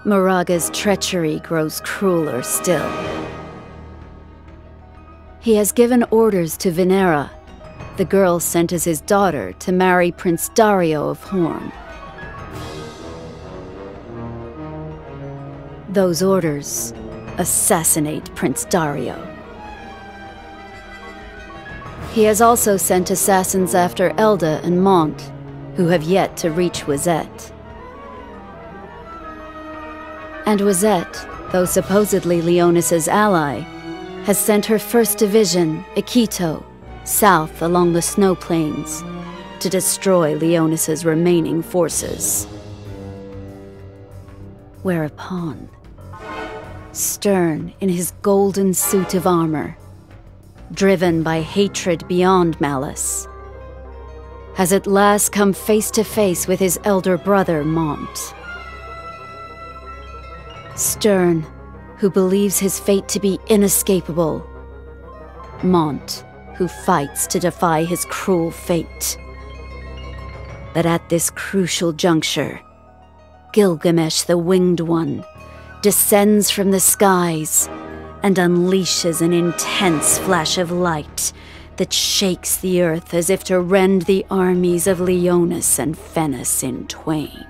Moraga's treachery grows crueler still. He has given orders to Venera, the girl sent as his daughter, to marry Prince Dario of Horn. Those orders: assassinate Prince Dario. He has also sent assassins after Elda and Mont, who have yet to reach Wazette. And Wazette, though supposedly Leonis's ally, has sent her 1st Division, Akito, south along the snow plains to destroy Leonis's remaining forces. Whereupon, Stern, in his golden suit of armor, driven by hatred beyond malice, has at last come face to face with his elder brother, Mont. Stern, who believes his fate to be inescapable. Mont, who fights to defy his cruel fate. But at this crucial juncture, Gilgamesh the Winged One descends from the skies and unleashes an intense flash of light that shakes the earth as if to rend the armies of Leonis and Fennis in twain.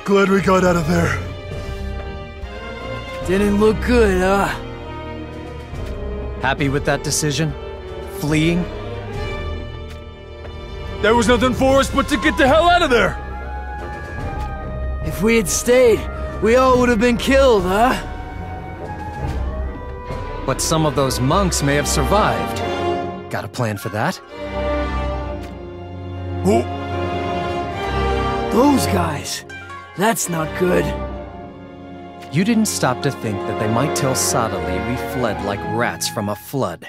Glad we got out of there. Didn't look good, huh? Happy with that decision? Fleeing? There was nothing for us but to get the hell out of there! If we had stayed, we all would have been killed, huh? But some of those monks may have survived. Got a plan for that? Who? Those guys. That's not good. You didn't stop to think that they might tell Sadali we fled like rats from a flood.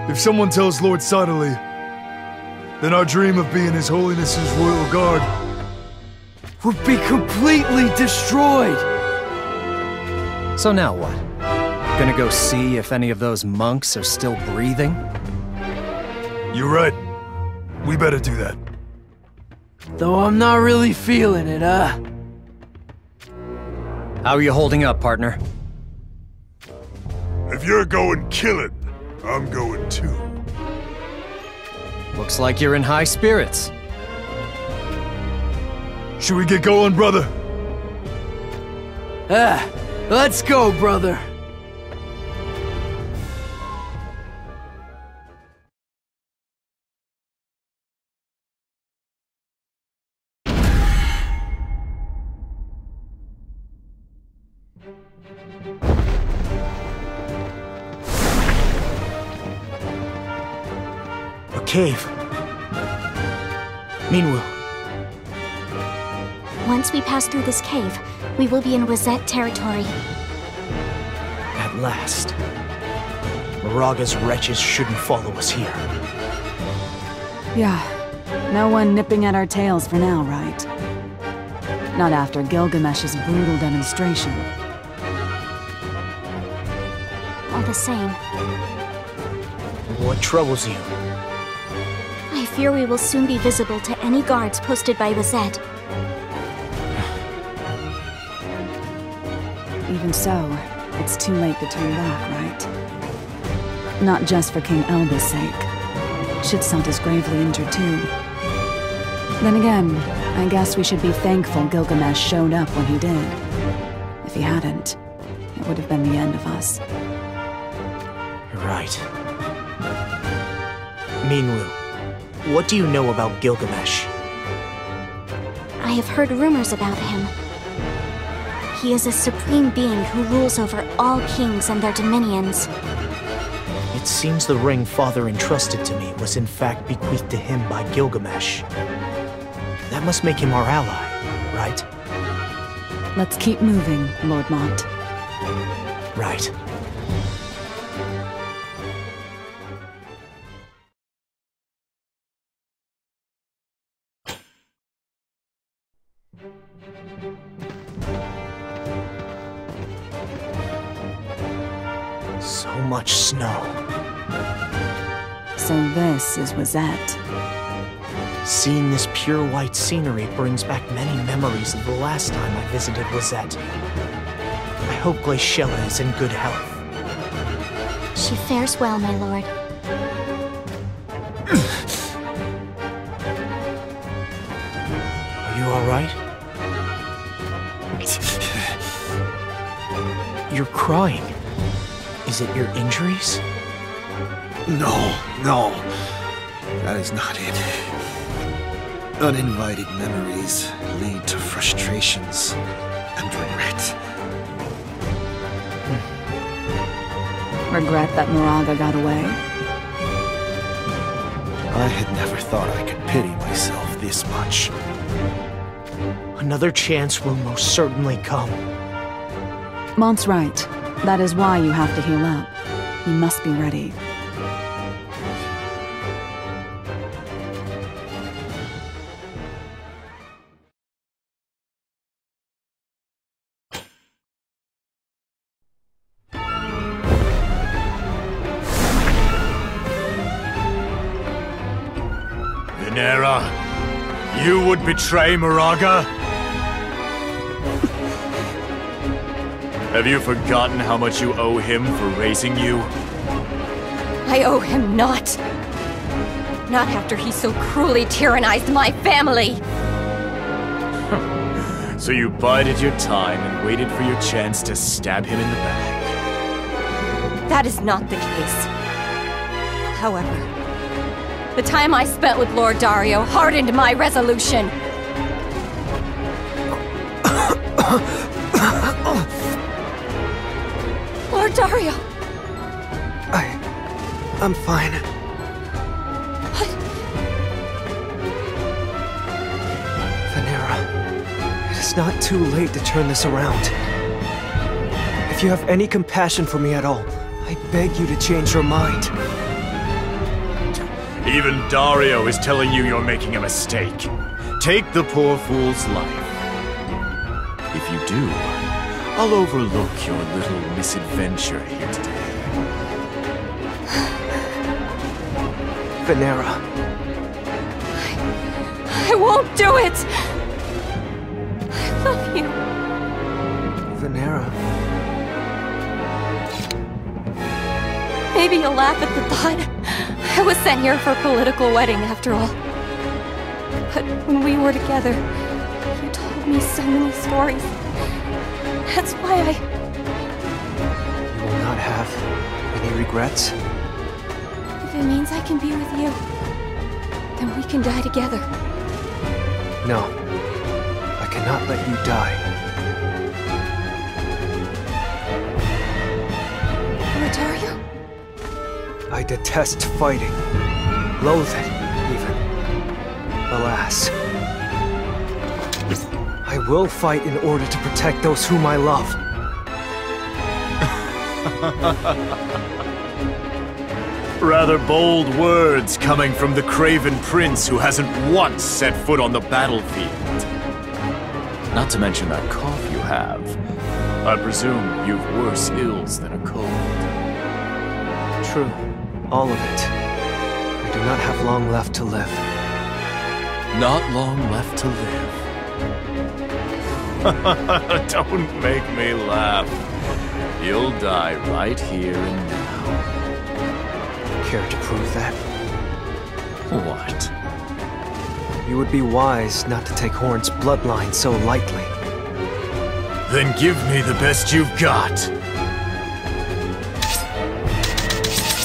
If someone tells Lord Sadali, then our dream of being His Holiness's royal guard would be completely destroyed! So now what? Gonna go see if any of those monks are still breathing? You're right. We better do that. Though I'm not really feeling it, huh? How are you holding up, partner? If you're going killing, I'm going too. Looks like you're in high spirits. Should we get going, brother? Let's go, brother. Cave. Meanwhile. Once we pass through this cave, we will be in Wazette territory. At last. Moraga's wretches shouldn't follow us here. Yeah. No one nipping at our tails for now, right? Not after Gilgamesh's brutal demonstration. All the same. What troubles you? I fear we will soon be visible to any guards posted by Wazette. Even so, it's too late to turn back, right? Not just for King Elba's sake. Shitselt is gravely injured too. Then again, I guess we should be thankful Gilgamesh showed up when he did. If he hadn't, it would have been the end of us. You're right. Meanwhile, what do you know about Gilgamesh? I have heard rumors about him. He is a supreme being who rules over all kings and their dominions. It seems the ring Father entrusted to me was in fact bequeathed to him by Gilgamesh. That must make him our ally, right? Let's keep moving, Lord Mont. Right. So much snow. So this is Wazette. Seeing this pure white scenery brings back many memories of the last time I visited Wazette. I hope Glaciella is in good health. She fares well, my lord. Are you alright? You're crying. Is it your injuries? No. That is not it. Uninvited memories lead to frustrations and regret. Regret that Moraga got away? I had never thought I could pity myself this much. Another chance will most certainly come. Mont's right. That is why you have to heal up. You must be ready. Venera, you would betray Moraga? Have you forgotten how much you owe him for raising you? I owe him not. Not after he so cruelly tyrannized my family. So you bided your time and waited for your chance to stab him in the back. That is not the case. However, the time I spent with Lord Dario hardened my resolution. Lord Dario! I'm fine. What? Venera, it is not too late to turn this around. If you have any compassion for me at all, I beg you to change your mind. Even Dario is telling you you're making a mistake. Take the poor fool's life. If you do, I'll overlook your little misadventure here today. Venera. I won't do it! I love you. Venera. Maybe you'll laugh at the thought. I was sent here for a political wedding, after all. But when we were together, you told me so many stories. That's why You will not have any regrets? If it means I can be with you, then we can die together. No. I cannot let you die. Dario? I detest fighting. Loathe it, even. Alas. I will fight in order to protect those whom I love. Rather bold words coming from the craven prince who hasn't once set foot on the battlefield. Not to mention that cough you have. I presume you've worse ills than a cold. True. All of it. I do not have long left to live. Not long left to live. Don't make me laugh. You'll die right here and now. Care to prove that? What? You would be wise not to take Horn's bloodline so lightly. Then give me the best you've got.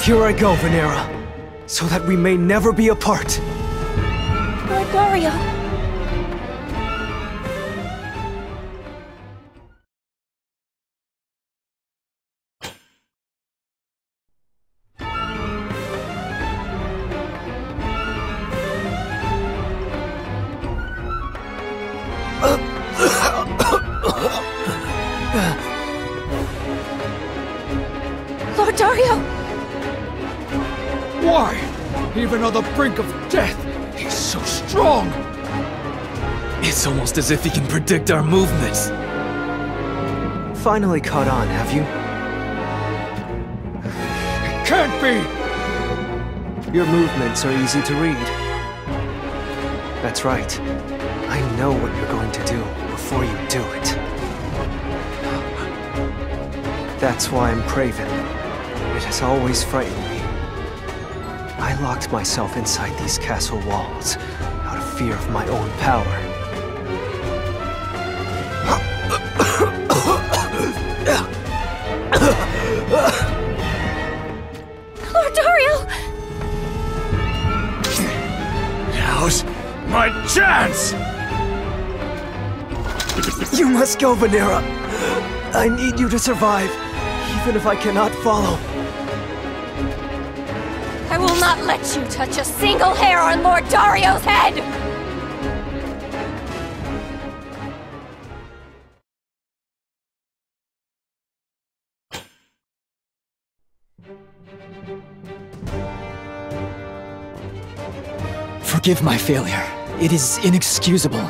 Here I go, Venera, so that we may never be apart. Lord Dario. Lord Dario! Why? Even on the brink of death, he's so strong! It's almost as if he can predict our movements. Finally caught on, have you? Can't be! Your movements are easy to read. That's right. I know what you're going to do before you do it. That's why I'm craven. It has always frightened me. I locked myself inside these castle walls out of fear of my own power. Lord Dario! Now's my chance! You must go, Vanera. I need you to survive, even if I cannot follow. I will not let you touch a single hair on Lord Dario's head! Forgive my failure. It is inexcusable.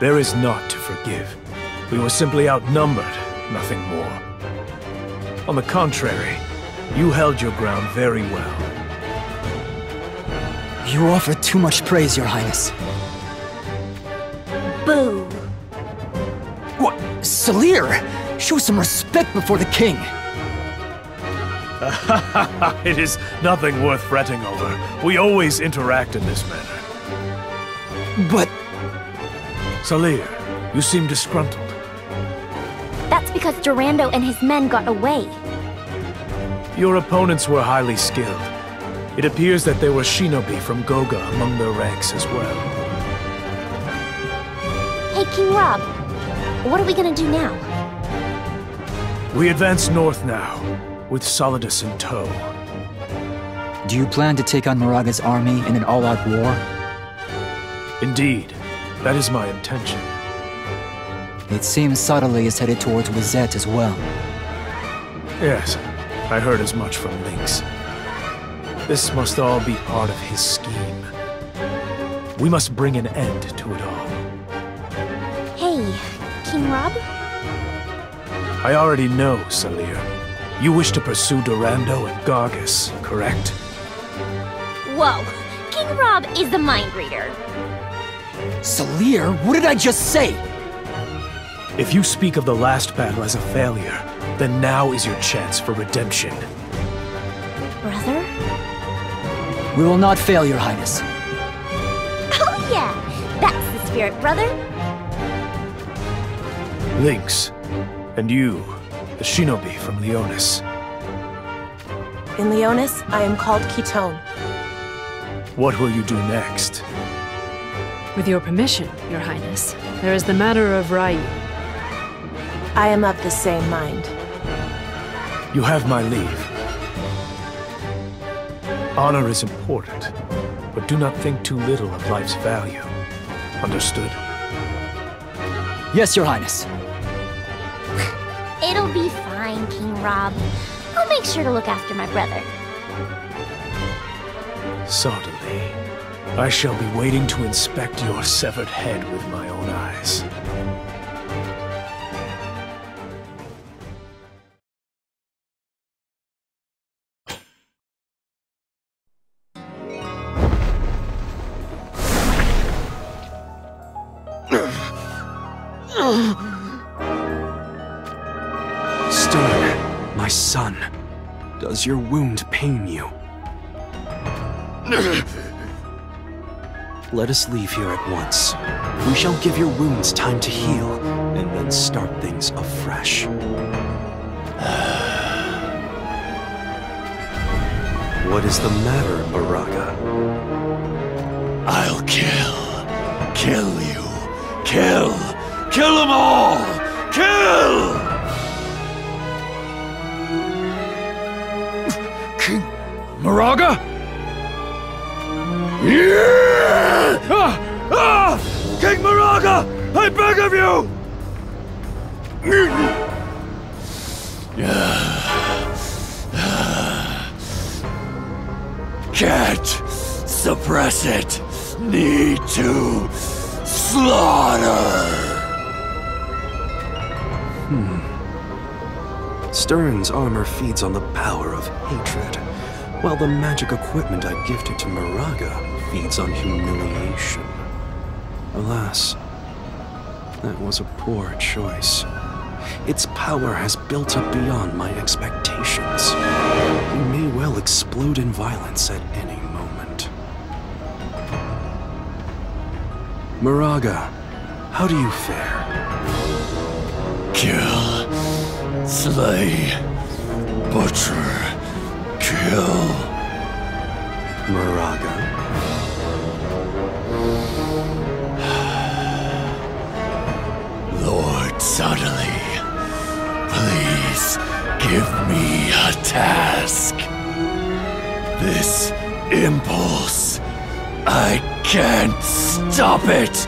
There is naught to forgive. We were simply outnumbered, nothing more. On the contrary, you held your ground very well. You offer too much praise, Your Highness. Boo! What? Salir! Show some respect before the king! It is nothing worth fretting over. We always interact in this manner. But... Salir, you seem disgruntled. That's because Durando and his men got away. Your opponents were highly skilled. It appears that there were shinobi from Goga among their ranks as well. Hey, King Rob. What are we gonna do now? We advance north now, with Solidus in tow. Do you plan to take on Moraga's army in an all-out war? Indeed, that is my intention. It seems Sadale is headed towards Wizette as well. Yes, I heard as much from Lynx. This must all be part of his scheme. We must bring an end to it all. Hey, King Rob? I already know, Salir. You wish to pursue Durando and Gargus, correct? Whoa, King Rob is the mind reader. Salir, what did I just say? If you speak of the last battle as a failure, then now is your chance for redemption. Brother? We will not fail, Your Highness. Oh yeah, that's the spirit, brother. Lynx, and you, the shinobi from Leonis. In Leonis, I am called Ketone. What will you do next? With your permission, Your Highness, there is the matter of Ryu. I am of the same mind. You have my leave. Honor is important, but do not think too little of life's value. Understood? Yes, Your Highness. It'll be fine, King Rob. I'll make sure to look after my brother. Certainly. I shall be waiting to inspect your severed head with my own eyes. Stern, my son, does your wound pain you? Let us leave here at once. We shall give your wounds time to heal, and then start things afresh. What is the matter, Moraga? I'll kill you. Kill them all! Kill! King Moraga? Yeah! King Moraga! I beg of you! Can't suppress it. Need to slaughter! Stern's armor feeds on the power of hatred, while the magic equipment I gifted to Moraga feeds on humiliation. Alas, that was a poor choice. Its power has built up beyond my expectations. It may well explode in violence at any moment. Moraga, how do you fare? Kill, slay, butcher, kill. Moraga? Lord Suddenly, please give me a task. This impulse, I can't stop it.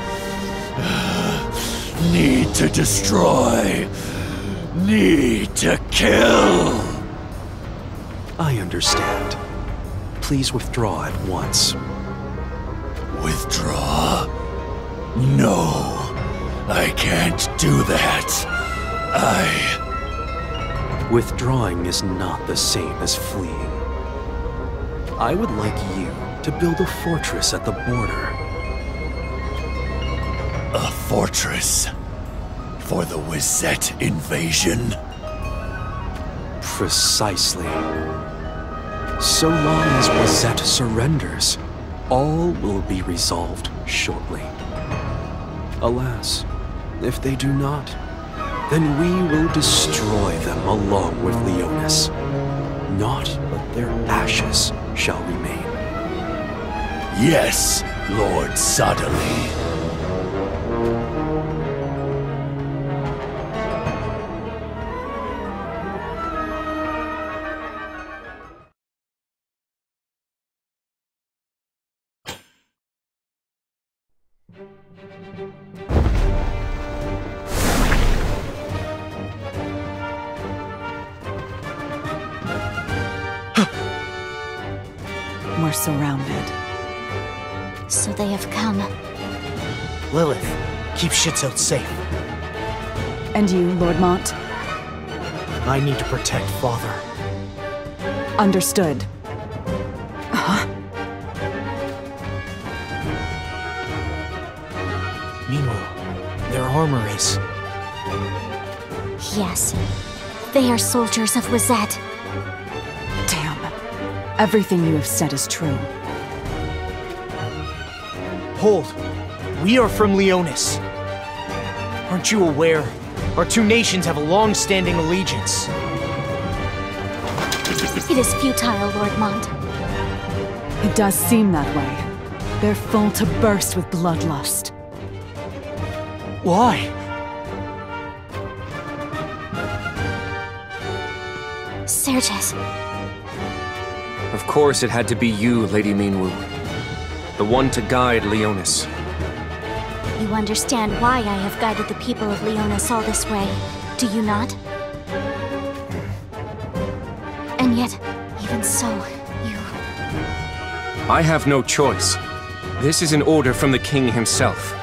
Need to destroy. Need to kill. I understand. Please withdraw at once. Withdraw? No. I can't do that. Withdrawing is not the same as fleeing. I would like you to build a fortress at the border. A fortress? For the Wisette invasion? Precisely. So long as Wisette surrenders, all will be resolved shortly. Alas, if they do not, then we will destroy them along with Leonis. Naught but their ashes shall remain. Yes, Lord Suddenly. We're surrounded. So they have come. Lilith, keep Shitzote safe. And you, Lord Mont? I need to protect Father. Understood. Huh? Meanwhile, their armor is... Yes. They are soldiers of Wisette. Damn. Everything you have said is true. Hold. We are from Leonis. Aren't you aware? Our two nations have a long-standing allegiance. It is futile, Lord Mont. It does seem that way. They're full to burst with bloodlust. Why? Serges. Of course it had to be you, Lady Minwu. The one to guide Leonis. You understand why I have guided the people of Leonis all this way, do you not? And yet, even so, you... I have no choice. This is an order from the king himself.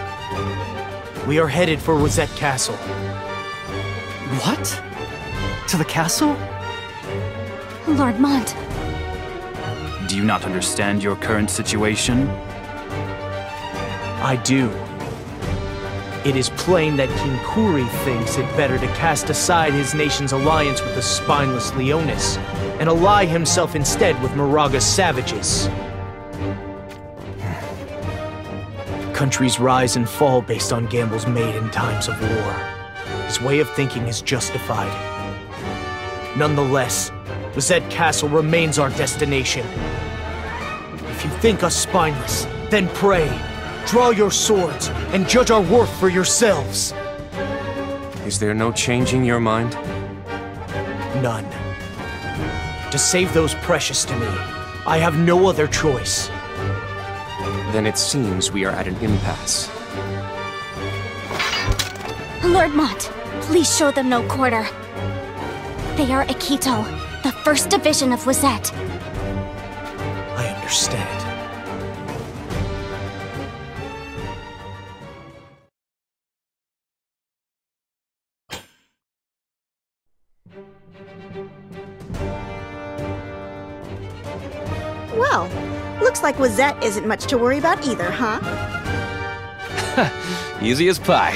We are headed for Wisette Castle. What? To the castle? Lord Mont. Do you not understand your current situation? I do. It is plain that King Kuri thinks it better to cast aside his nation's alliance with the spineless Leonis, and ally himself instead with Moraga's savages. Countries rise and fall based on gambles made in times of war. His way of thinking is justified. Nonetheless, Wisette Castle remains our destination. If you think us spineless, then pray. Draw your swords, and judge our worth for yourselves. Is there no changing your mind? None. To save those precious to me, I have no other choice. Then it seems we are at an impasse. Lord Mont, please show them no quarter. They are Akito, the 1st Division of Wisette. I understand. Well, looks like Wazette isn't much to worry about either, huh? Easy as pie.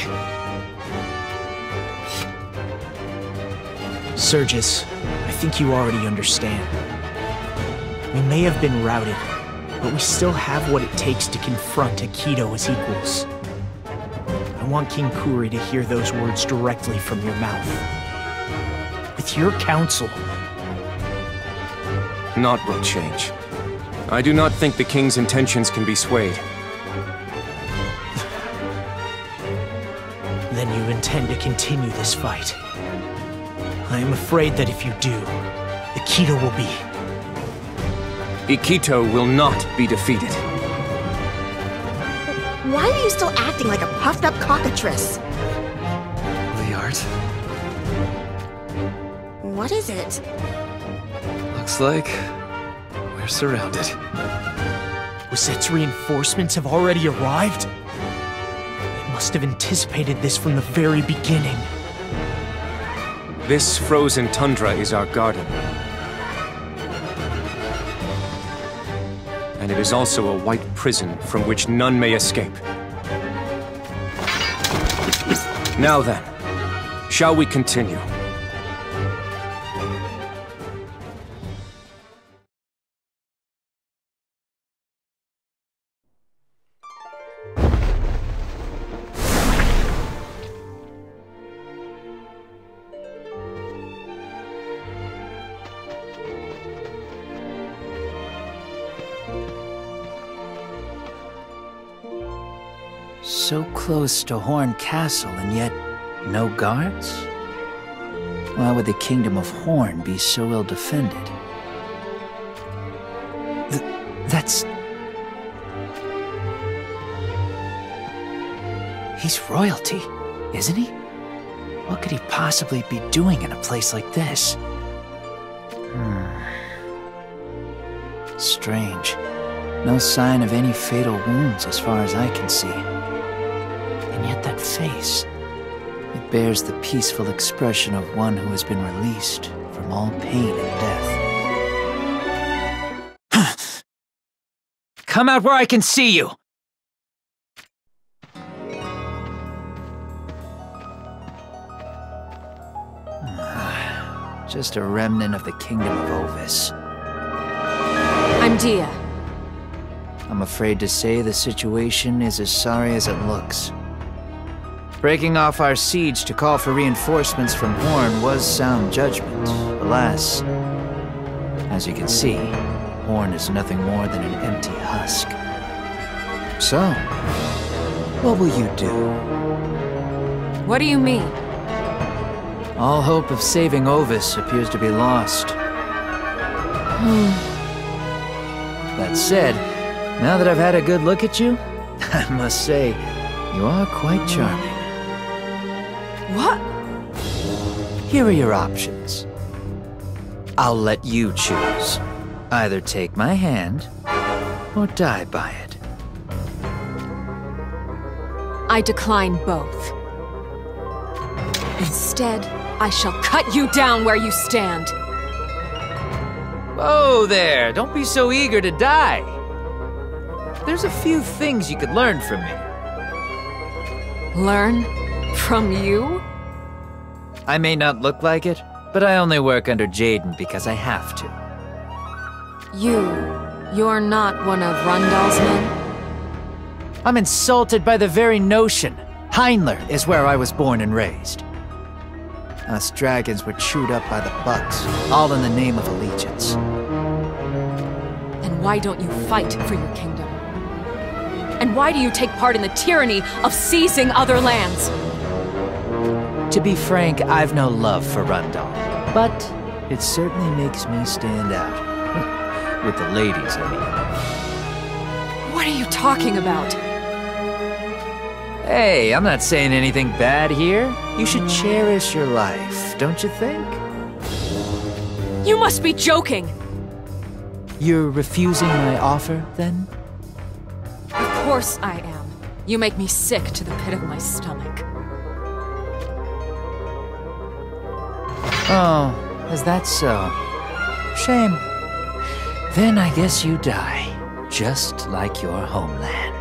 Sergius, I think you already understand. We may have been routed, but we still have what it takes to confront Akito as equals. I want King Kuri to hear those words directly from your mouth. With your counsel... Naught will change. I do not think the King's intentions can be swayed. Then you intend to continue this fight. I am afraid that if you do, Akito will be... Akito will not be defeated. Why are you still acting like a puffed-up cockatrice? Liart? What is it? Looks like we're surrounded. Wazette's reinforcements have already arrived? They must have anticipated this from the very beginning. This frozen tundra is our garden. And it is also a white prison from which none may escape. Now then, shall we continue? So close to Horn Castle, and yet no guards? Why would the Kingdom of Horn be so ill defended? That's... He's royalty, isn't he? What could he possibly be doing in a place like this? Strange. No sign of any fatal wounds as far as I can see. And yet that face, it bears the peaceful expression of one who has been released from all pain and death. Come out where I can see you! Just a remnant of the Kingdom of Ovis. I'm Dia. I'm afraid to say the situation is as sorry as it looks. Breaking off our siege to call for reinforcements from Horn was sound judgment. Alas, as you can see, Horn is nothing more than an empty husk. So, what will you do? What do you mean? All hope of saving Ovis appears to be lost. That said, now that I've had a good look at you, I must say, you are quite charming. What? Here are your options. I'll let you choose. Either take my hand, or die by it. I decline both. Instead, I shall cut you down where you stand. Whoa there! Don't be so eager to die! There's a few things you could learn from me. Learn? From you? I may not look like it, but I only work under Jaden because I have to. You're not one of Rundal's men? I'm insulted by the very notion. Heinler is where I was born and raised. Us dragons were chewed up by the Bucks, all in the name of allegiance. Then why don't you fight for your kingdom? And why do you take part in the tyranny of seizing other lands? To be frank, I've no love for Rundal, but it certainly makes me stand out. With the ladies, I mean. What are you talking about? Hey, I'm not saying anything bad here. You should cherish your life, don't you think? You must be joking! You're refusing my offer, then? Of course I am. You make me sick to the pit of my stomach. Oh, is that so? Shame. Then I guess you die, just like your homeland.